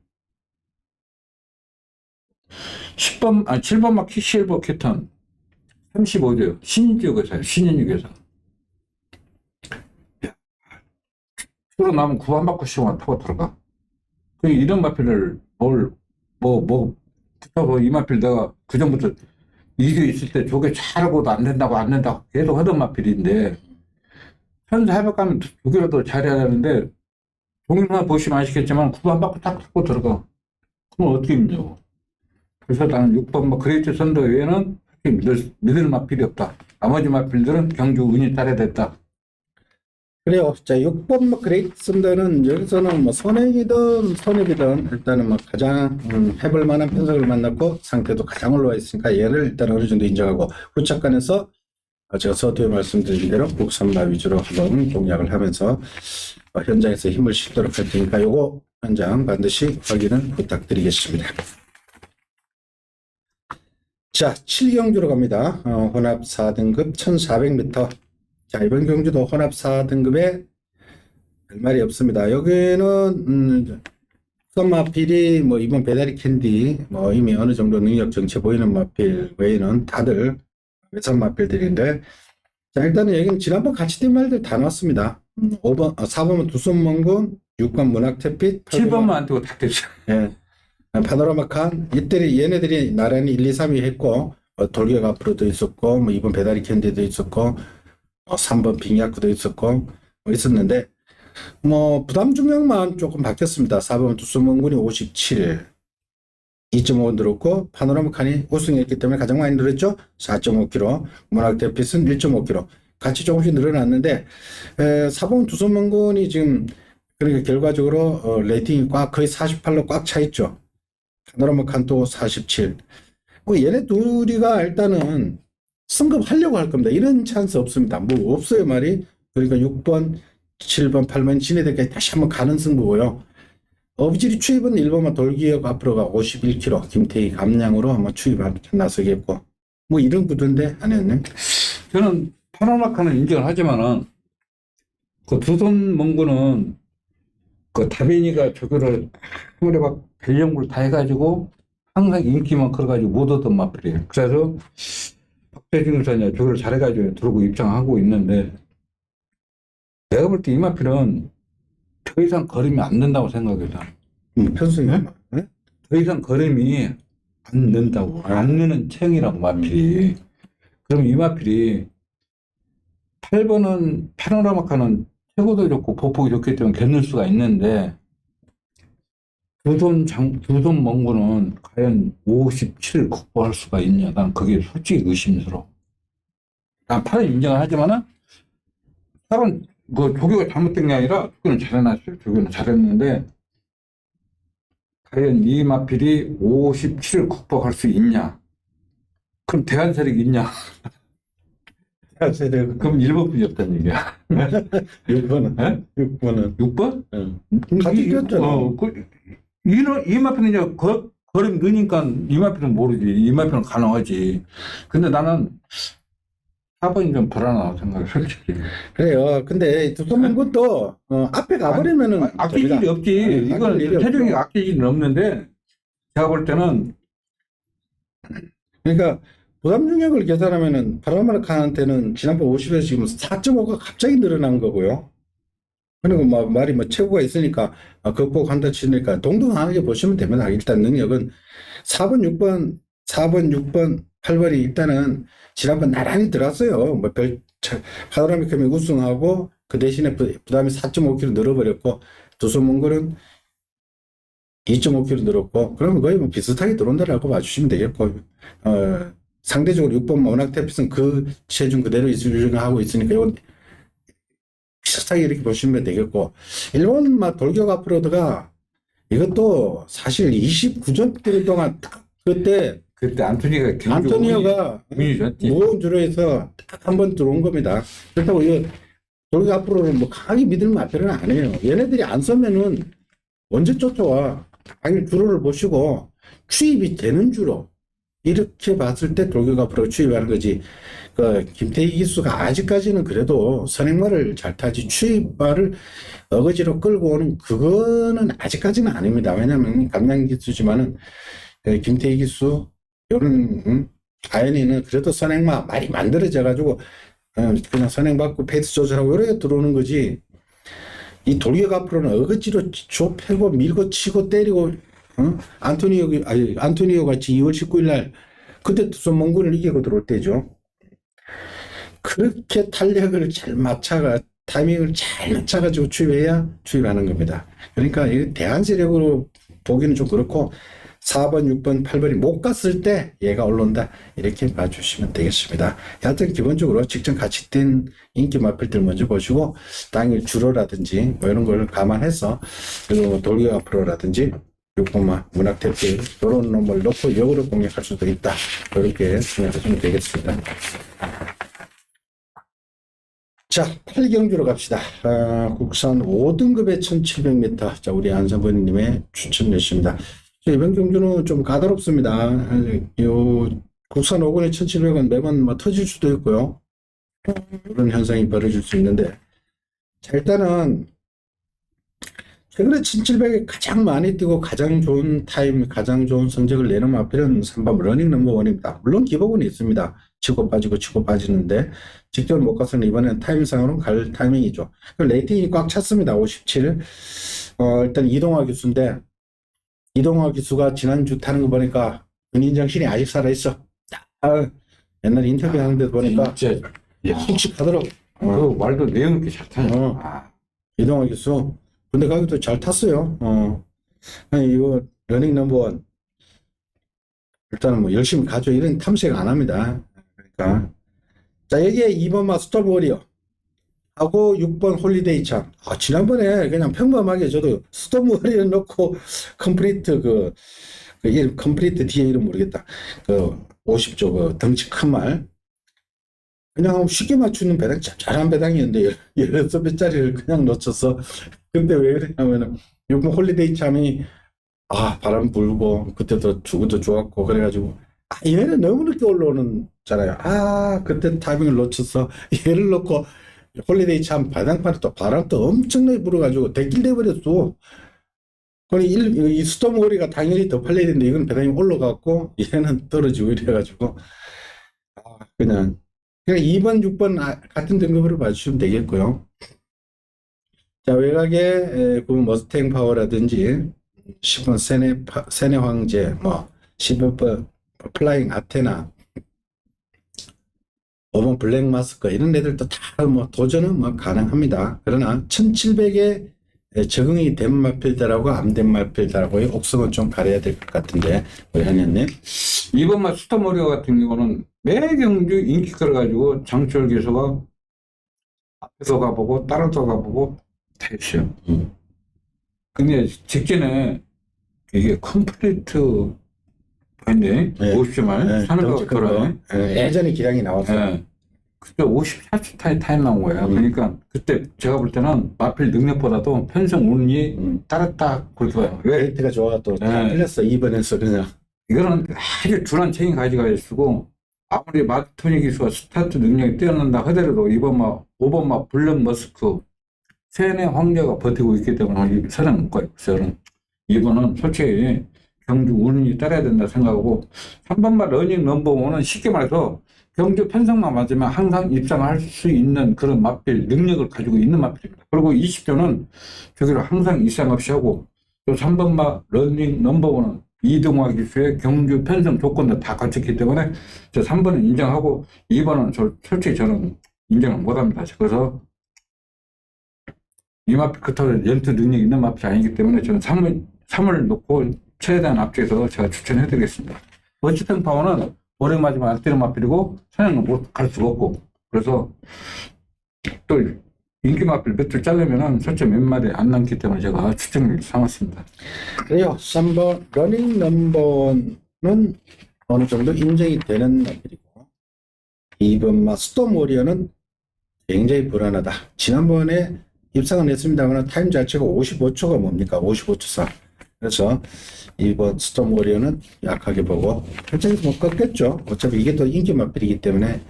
7번 막 킥실버 캐턴 35조요. 신인지역에서요. 신인지역에서. 주로 나면 구원받고 시험을 타고 들어가. 이런 마필을 붙어서 이 마필 내가 그전부터 2주 있을 때 조개 잘하고도 안 된다고 계속 하던 마필인데, 현재 해박 가면 조개라도 잘해야 하는데, 동영상 보시면 아시겠지만 구원받고 딱 타고 들어가. 그럼 어떻게 믿냐고. 그래서 나는 6번 그레이트 썬더 외에는 믿을 마필이 없다. 나머지 마필들은 경주 운이 따라야 됐다. 그래요. 자, 6번 그레이트 썬더는 여기서는 선입이든 일단은 가장 해볼 만한 편성을 만났고 상태도 가장 올라와 있으니까 얘를 일단 어느 정도 인정하고, 후착관에서 제가 서두에 말씀드린 대로 국산마 위주로 한번 공략을 하면서 현장에서 힘을 실도록 할 테니까 요거 현장 반드시 확인을 부탁드리겠습니다. 자, 7경주로 갑니다. 혼합 4등급 1400m. 자, 이번 경주도 혼합 4등급에 별 말이 없습니다. 여기는, 마필이 뭐 이번 배다리 캔디 뭐 이미 어느 정도 능력 정체 보이는 마필 외에는 다들 외선 마필들인데, 자, 일단은 여기는 지난번 같이 뛴 말들 다 나왔습니다. 4번은 두손먼군, 6번 문학태빛, 7번만 안 뜨고 다 됐어. 예. 파노라마 칸, 이때리 얘네들이 나란히 1, 2, 3위 했고, 돌격 앞으로도 있었고, 뭐 2번 배다리 캔디도 있었고, 3번 빙야크도 있었고, 뭐 있었는데, 뭐 부담 중량만 조금 바뀌었습니다. 4번 두수문군이 57, 2.5 늘었고, 파노라마 칸이 우승했기 때문에 가장 많이 늘었죠. 4.5kg, 문학대핏은 1.5kg. 같이 조금씩 늘어났는데, 4번 두수문군이 지금 그러니까 결과적으로 레이팅이 거의 48로 꽉 차 있죠. 파노라마 칸도 47. 뭐 얘네 둘이가 일단은 승급하려고 할 겁니다. 이런 찬스 없습니다. 뭐 없어요 말이. 그러니까 6번, 7번, 8번 지네들까지 다시 한번 가는 승부고요. 어부지리 추입은 1번만 돌기역 앞으로가 51kg, 김태희 감량으로 한번 추입한 나서겠고, 뭐 이런 구도인데 아니었네. 저는 파노라마카는 인정을 하지만은 그 두손 몽구는 그 다빈이가 저거를 아무리 막 별연구를 다 해가지고 항상 인기만 끌어가지고 못 얻던 마필이에요. 그래서 박대중 의사냐 저걸 잘해가지고 들어오고 입장하고 있는데, 내가 볼 때 이 마필은 더 이상 걸음이 안 는다고 생각해요. 편승이 네? 더 이상 걸음이 안 는다고. 안 느는 체형이라고 마필이. 그럼 이 마필이 8번은 파노라마카는 최고도 좋고 보폭이 좋기 때문에 견딜 수가 있는데, 두손 멍구는 과연 57을 극복할 수가 있냐? 난 그게 솔직히 의심스러워. 난 8은 인정을 하지만은 8은 뭐 조교가 잘못된 게 아니라 조교는 잘해놨어요. 조교는 잘했는데, 과연 이 마필이 57을 극복할 수 있냐? 그럼 대한 세력이 있냐? 그럼 1번뿐이 없다는 얘기야. 6번은 네? 6번은 6번? 같이 뛰었잖아. 이 마필은 이제 걸음 느니까 이 마필은 모르지. 이 마필은 가능하지. 근데 나는 4번이 좀 불안하다고 생각해, 솔직히. 그래요. 근데 두손문 것도 앞에 가버리면은 아낄 일이 없지. 이건 아낄 일이 태종이가 없죠. 아낄 일은 없는데, 제가 볼 때는 그러니까 부담 중력을 계산하면은 파라마르칸한테는 지난번 50에서 지금 4.5가 갑자기 늘어난 거고요. 그리고 뭐 말이 뭐 최고가 있으니까 극복한다 치니까 동등하게 보시면 됩니다. 일단 능력은 4번, 6번, 8번이 일단은 지난번 나란히 들었어요. 뭐 파노라미컴이 우승하고 그 대신에 부담이 4.5kg 늘어버렸고, 두손문고는 2.5kg 늘었고, 그러면 거의 뭐 비슷하게 들어온다라고 봐주시면 되겠고, 상대적으로 6번 원학태핏은 그 체중 그대로 유지하고 있으니까 이건 비슷하게 이렇게 보시면 되겠고, 1번 막 돌격 앞으로드가 이것도 사실 29전 동안 딱 그때 안토니오가 운이 좋았지. 무거운 주로에서 딱 한 번 들어온 겁니다. 그렇다고 이거 돌격 앞으로는 뭐 강하게 믿을 마필은 아니에요. 얘네들이 안 서면은 언제 쫓아와. 당연히 주로를 보시고 추입이 되는 주로 이렇게 봤을 때 돌격 앞으로 추입하는 거지. 그 김태희 기수가 아직까지는 그래도 선행말을 잘 타지 추입말을 어거지로 끌고 오는 그거는 아직까지는 아닙니다. 왜냐하면 감량 기수지만은 김태희 기수 요런 아연이는 그래도 선행마 말이 만들어져 가지고 그냥 선행 받고 페이스 조절하고 이렇게 들어오는 거지. 이 돌격 앞으로는 어거지로 좁히고 밀고 치고 때리고, 안토니오 같이 2월 19일 날 그때 두손 몽골을 이기고 들어올 때죠. 그렇게 탄력을 잘 타이밍을 잘 맞춰가지고 추입해야 추입하는 겁니다. 그러니까 이 대한 세력으로 보기는 좀 그렇고, 4번, 6번, 8번이 못 갔을 때 얘가 올라온다, 이렇게 봐주시면 되겠습니다. 하여튼 기본적으로 직전 같이 뛴 인기 마필들 먼저 보시고, 당일 주로라든지 뭐 이런 걸 감안해서, 그리고 돌격 앞으로라든지 6번마 문학대필 이런 놈을 놓고 역으로 공략할 수도 있다, 이렇게 생각하시면 되겠습니다. 자, 8경주로 갑시다. 국산 5등급의 1700m. 자, 우리 안성근님의 추천 몇입니다. 이번 경주는 좀 까다롭습니다. 요 국산 5군의 1,700원 매번 뭐 터질 수도 있고요. 그런 현상이 벌어질 수 있는데, 자, 일단은 최근에 1,700에 가장 많이 뛰고 가장 좋은 타임, 가장 좋은 성적을 내는 마필은 3번 러닝 넘버원입니다. 물론 기복은 있습니다. 치고 빠지고 치고 빠지는데 직접 못 가서는 이번엔 타임상으로는 갈 타이밍이죠. 레이팅이 꽉 찼습니다. 57. 일단 이동화 기수인데, 이동화 기수가 지난주 타는 거 보니까 은인정신이 아직 살아있어. 옛날 인터뷰 하는데 보니까 진짜 야, 씩씩하더라고. 그 말도 내용 있게 잘 타요. 어. 이동화 기수 군대 가기도 잘 탔어요. 아니, 이거 러닝 넘버원 일단은 뭐 열심히 가죠. 이런 탐색 안 합니다. 그러니까 자, 여기에 2번 마스터 워리어 하고 6번 홀리데이 참. 지난번에 그냥 평범하게 저도 스톰 워리어 넣고 컴플리트 이름 컴플리트 뒤에 이름 모르겠다. 50조 그 덩치 큰 말. 그냥 쉽게 맞추는 배당, 잘한 배당이었는데 16배짜리를 그냥 놓쳐서. 근데 왜 그러냐면은 6번 홀리데이 참이 바람 불고 그때도 주고도 좋았고 그래가지고 얘는 너무 늦게 올라오는잖아요. 그때 타이밍을 놓쳐서 얘를 놓고 홀리데이 참 바닥판에 또 바람도 엄청나게 불어가지고 대길 돼버렸어. 그러니 이 스톰 워리가 당연히 더 팔려야 되는데 이건 배당이 올라갔고 얘는 떨어지고 이래가지고 그냥 2번, 6번 같은 등급으로 봐주시면 되겠고요. 자, 외곽에 그 머스탱 파워라든지 10번 세네 황제, 11번 플라잉 아테나, 5번 블랙 마스크 이런 애들도 다 뭐 도전은 가능합니다. 그러나 1700에 적응이 된 마필드라고 안 된 마필드라고의 옥석은 좀 가려야 될 것 같은데 우리 한현님. 이번만 스토머리어 같은 경우는 매 경주 인기 끌어가지고 장철 기수가 앞에서 가보고 따라서 가보고 다 했어요. 근데 직전에 이게 컴플리트 했네. 50말 사는 거 걸어요. 예전에 기량이 나왔어요. 그때 54초 타임 나온 거예요. 그러니까 그때 제가 볼 때는 마필 능력보다도 편성 운이 따랐다 그렇게 봐요. 레이트가 좋아 또 틀렸어 2번에서 그냥. 이거는 아주 둔한 책임 가지고 있고 아무리 마토니 기수와 스타트 능력이 뛰어난다 하더라도 5번 블랙 머스크 세네 황제가 버티고 있기 때문에 선은 못 가요. 저는 2번은 솔직히 경주 운이 따라야 된다 생각하고 3번만 러닝 넘버원은 쉽게 말해서 경주 편성만 맞으면 항상 입상할 수 있는 그런 마필 능력을 가지고 있는 마필입니다. 그리고 20조는 저기를 항상 이상 없이 하고 또 3번만 러닝 넘버원은 이동화 기수의 경주 편성 조건도 다 갖췄기 때문에 저 3번은 인정하고 2번은 솔직히 저는 인정을 못합니다. 그래서 이 마필 그렇다고 연투 능력 있는 마필이 아니기 때문에 저는 3을 놓고 최대한 앞쪽에서 제가 추천해드리겠습니다. 어쨌든 파워는 오래 맞으면 안 뛰는 마필이고 사냥은 못 갈 수가 없고 그래서 또 인기 마필 몇 줄 자르면은 솔직히 몇 마리 안 남기 때문에 제가 추천을 삼았습니다. 그래요. 3번 러닝 넘버는 어느 정도 인정이 되는 마필이고 2번 스톰 워리어는 굉장히 불안하다. 지난번에 입상은 했습니다만 타임 자체가 55초가 뭡니까? 55초 4. 그래서 2번 스톰 워리어는 약하게 보고 결정에서 못 꺾겠죠. 어차피 이게 또 인기 마필이기 때문에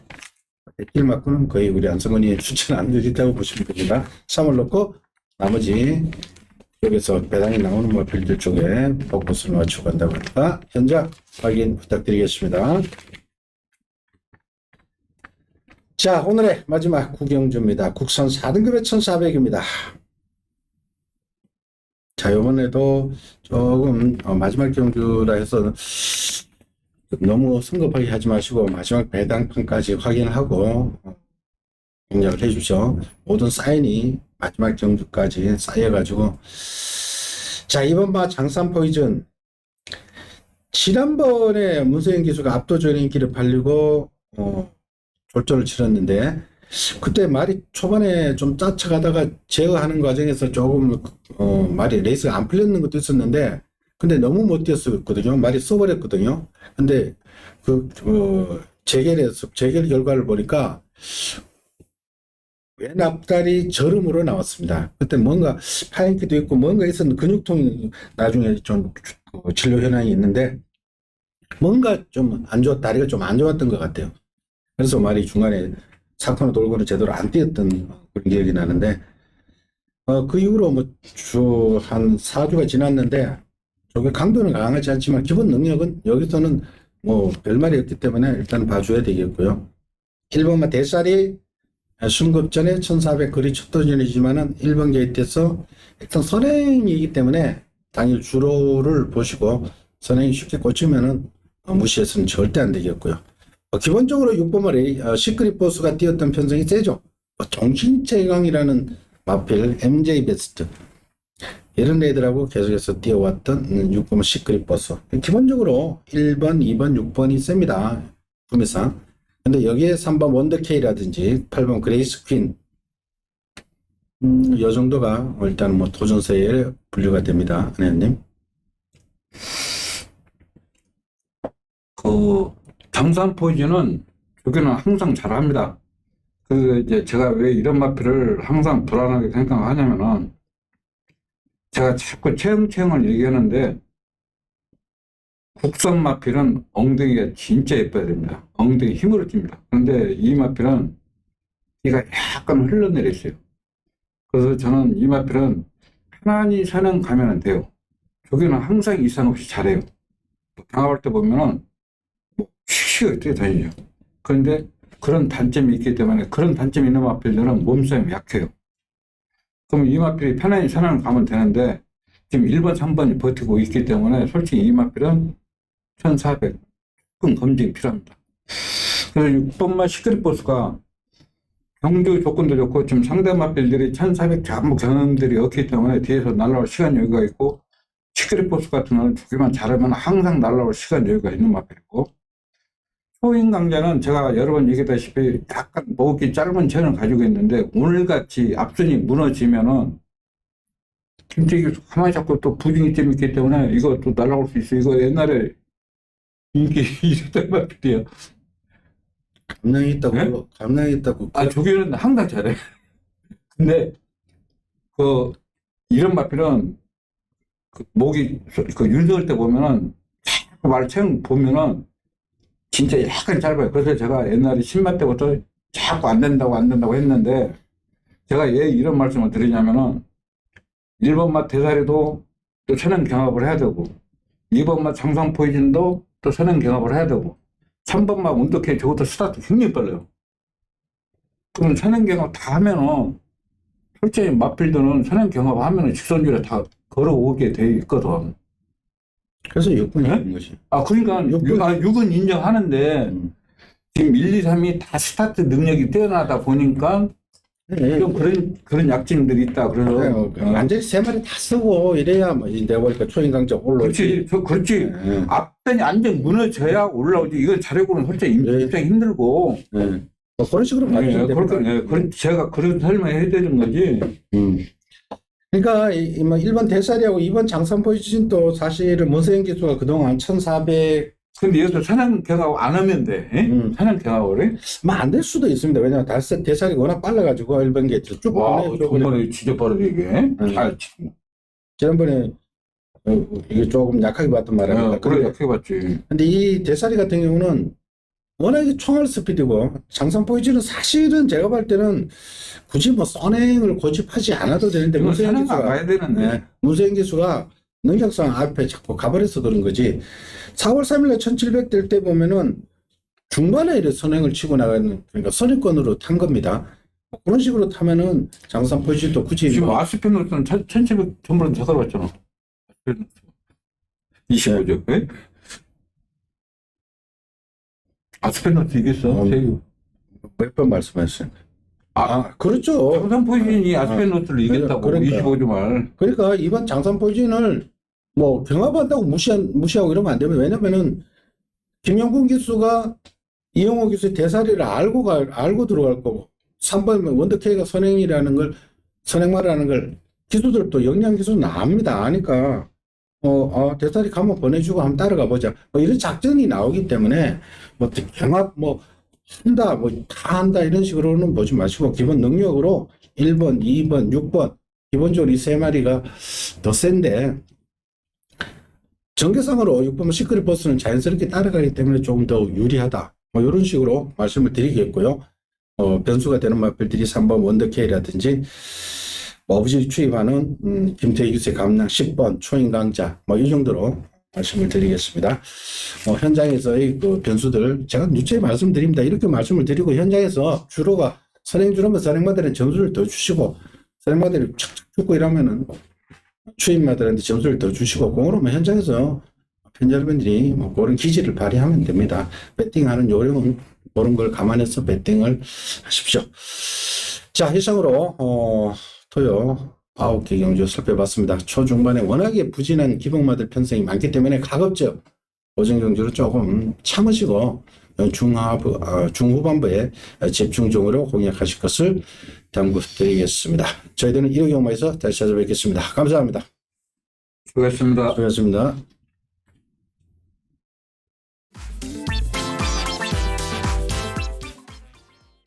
길 맞고는 거의 우리 안성근이 추천 안 드린다고 보시면 됩니다. 3을 놓고 나머지 여기서 배당이 나오는 마필들 쪽에 포커스를 맞추고 간다고 합니다. 현재 확인 부탁드리겠습니다. 자, 오늘의 마지막 구경주입니다. 국선 4등급의 1400입니다. 자, 이번에도 조금 마지막 경주라 해서 너무 성급하게 하지 마시고 마지막 배당판까지 확인하고 공략을 해주죠. 모든 사인이 마지막 경주까지 쌓여가지고 자, 이번 바 장산 포이즌 지난번에 문세영 기수가 압도적인 인기를 팔리고 졸전을 치렀는데 그때 말이 초반에 좀 짜쳐가다가 제어하는 과정에서 조금 말이 레이스가 안 풀렸는 것도 있었는데 근데 너무 못 뛰었거든요. 말이 써버렸거든요. 근데 재결 결과를 보니까 왼 앞다리 저름으로 나왔습니다. 그때 뭔가 파인키도 있고 뭔가 있었는데 근육통이 나중에 좀 진료 현황이 있는데 뭔가 좀 안 좋았, 다리가 좀 안 좋았던 것 같아요. 그래서 말이 중간에 사코너 돌고는 제대로 안 뛰었던 그런 기억이 나는데, 그 이후로 뭐 한 4주가 지났는데, 저게 강도는 강하지 않지만 기본 능력은 여기서는 뭐 별말이 없기 때문에 일단 봐줘야 되겠고요. 1번마 대살이 순급 전에 1400 거리 첫 도전이지만은 1번 게이트에서 일단 선행이기 때문에 당일 주로를 보시고 선행이 쉽게 꽂히면은 무시해서는 절대 안 되겠고요. 기본적으로 6번 말이 시크릿 보스가 뛰었던 편성이 세죠. 정신체강이라는 마필 MJ 베스트 이런 애들하고 계속해서 뛰어왔던 6번 시크릿 보스. 기본적으로 1번, 2번, 6번이 셉니다. 구매상. 근데 여기에 3번 원더케이라든지 8번 그레이스 퀸 이 정도가 일단 뭐 도전세에 분류가 됩니다. 안혜연님. 장산 포지는 저기는 항상 잘합니다. 이제 제가 왜 이런 마필을 항상 불안하게 생각하냐면은 제가 자꾸 체형을 얘기하는데 국산 마필은 엉덩이가 진짜 예뻐야 됩니다. 엉덩이 힘으로 찝니다. 그런데 이 마필은 이가 약간 흘러내려 있어요. 그래서 저는 이 마필은 편안히 사냥 가면 돼요. 저기는 항상 이상 없이 잘해요. 강화할 때 보면은 씩씩하게 뛰어다니죠. 그런데 그런 단점이 있기 때문에 그런 단점이 있는 마필들은 몸싸움이 약해요. 그럼 이 마필이 편안히 사냥 가면 되는데 지금 1번, 3번이 버티고 있기 때문에 솔직히 이 마필은 1400 조금 검증이 필요합니다. 그래서 6번마 시크릿 보스가 경주 조건도 좋고 지금 상대 마필들이 1400 전부 경험들이 없기 때문에 뒤에서 날라올 시간 여유가 있고 시크릿 보스 같은 경우는 주기만 잘하면 항상 날라올 시간 여유가 있는 마필이고 초인 강자는 제가 여러 번 얘기했다시피 약간 목이 짧은 체형을 가지고 있는데 오늘같이 앞선이 무너지면은 김태기 가만히 잡고 또 부진이 좀 있기 때문에 이거 또 날아올 수 있어. 이거 옛날에 인기 있었던 마필이에요. 감량이 있다고, 네? 감량이 있다고. 저기는 항상 잘해. 근데 이런 마필은 목이 윤석일 때 보면은 자꾸 말체형 보면은 진짜 약간 짧아요. 그래서 제가 옛날에 신마 때부터 자꾸 안 된다고 했는데 제가 왜 이런 말씀을 드리냐면은 1번마 대사리도 또 선행 경합을 해야 되고 2번마 장상 포이즌도 또 선행 경합을 해야 되고 3번마 운동케 저것도 스타트 굉장히 빨라요. 그럼 선행 경합 다 하면은 솔직히 마필드는 선행 경합 하면은 직선줄에 다 걸어오게 돼 있거든. 그래서 6번이 네? 있는 것이. 그러니까 6은 인정하는데 지금 1, 2, 3이 다 스타트 능력이 뛰어나다 보니까 네, 좀 그런 약점들이 있다. 그래서 완전히 세 마리 다 쓰고 이래야 뭐 내가 보니까 초인강자 올라오지. 그렇지. 네. 앞단이 완전 무너져야 올라오지. 이건 자력으로는 솔직히 입장이 힘들고. 네. 뭐 그런 식으로 봐주시면 됩니다. 제가 그런 설명해 드리는 거지. 그러니까 뭐 1번 대사리하고 2번 장산 포지션도 사실은 문세영 기수가 그동안 1400 근데 여기서 사냥 경합 안 하면 돼. 사냥 경합을 해? 뭐 안 될 수도 있습니다. 왜냐면 대사리 워낙 빨라가지고 1번 게이트 쭉 보내주고. 정말 진짜 빠르지 이게. 잘 참. 지난번에 이게 조금 약하게 봤던 말입니다. 그래 약하게 봤지. 근데 이 대사리 같은 경우는 워낙에 총알 스피드고 장산 포지션은 사실은 제가 볼 때는 굳이 뭐 선행을 고집하지 않아도 되는데 문세영 사냥 기수가 가야 되는데. 문세영 기수가 능력상 앞에 자꾸 가버려서 그런 거지. 4월 3일에 1700 될 때 보면은 중반에 이렇게 선행을 치고 나가는, 그러니까 선행권으로 탄 겁니다. 그런 식으로 타면은 장산 포지션도 굳이 지금 뭐 아스펜노스는 1700 전부는 다 들어봤잖아. 25죠. 네? 아스펜노스 이겼어. 몇 번 말씀하셨어요. 그렇죠. 장산 포지션이 아스펜노스를 이겼다고. 그러니까. 25주 말. 그러니까 이번 장산 포지션을 뭐 경합한다고 무시하고 이러면 안 되면, 왜냐면은 김영군 기수가 이영호 기수의 대사리를 알고 들어갈 거고 3번 원더케이가 선행마라는 걸 기수들도 영양 기수는 압니다. 아니까 대사리 가면 보내주고 한번 따라가 보자. 뭐 이런 작전이 나오기 때문에 뭐 경합 한다 다 한다 이런 식으로는 보지 마시고 기본 능력으로 1번, 2번, 6번 기본적으로 이 세 마리가 더 센데 전개상으로 6번 시크릿 버스는 자연스럽게 따라가기 때문에 조금 더 유리하다. 뭐 이런 식으로 말씀을 드리겠고요. 변수가 되는 마필들이 3번 원더케이라든지 어부지 추입하는 김태희 유세 감량 10번 초인강자 뭐 이 정도로 말씀을 드리겠습니다. 현장에서의 그 변수들 제가 누차히 말씀드립니다. 이렇게 말씀을 드리고 현장에서 주로가 선행 주로면 선행마들은 점수를 더 주시고 선행마들이 착착 죽고 이러면은 추임마들한테 점수를 더 주시고 공으로면 현장에서 편집자분들이 뭐 그런 기질을 발휘하면 됩니다. 배팅하는 요령은 그런 걸 감안해서 배팅을 하십시오. 자, 이상으로 토요 9개 경주 살펴봤습니다. 초중반에 워낙에 부진한 기복마들 편성이 많기 때문에 가급적 오전 경주를 조금 참으시고 중후반부에 집중적으로 공략하실 것을 당부드리겠습니다. 저희들은 1호 경마에서 다시 찾아뵙겠습니다. 감사합니다. 수고했습니다. 수고하셨습니다.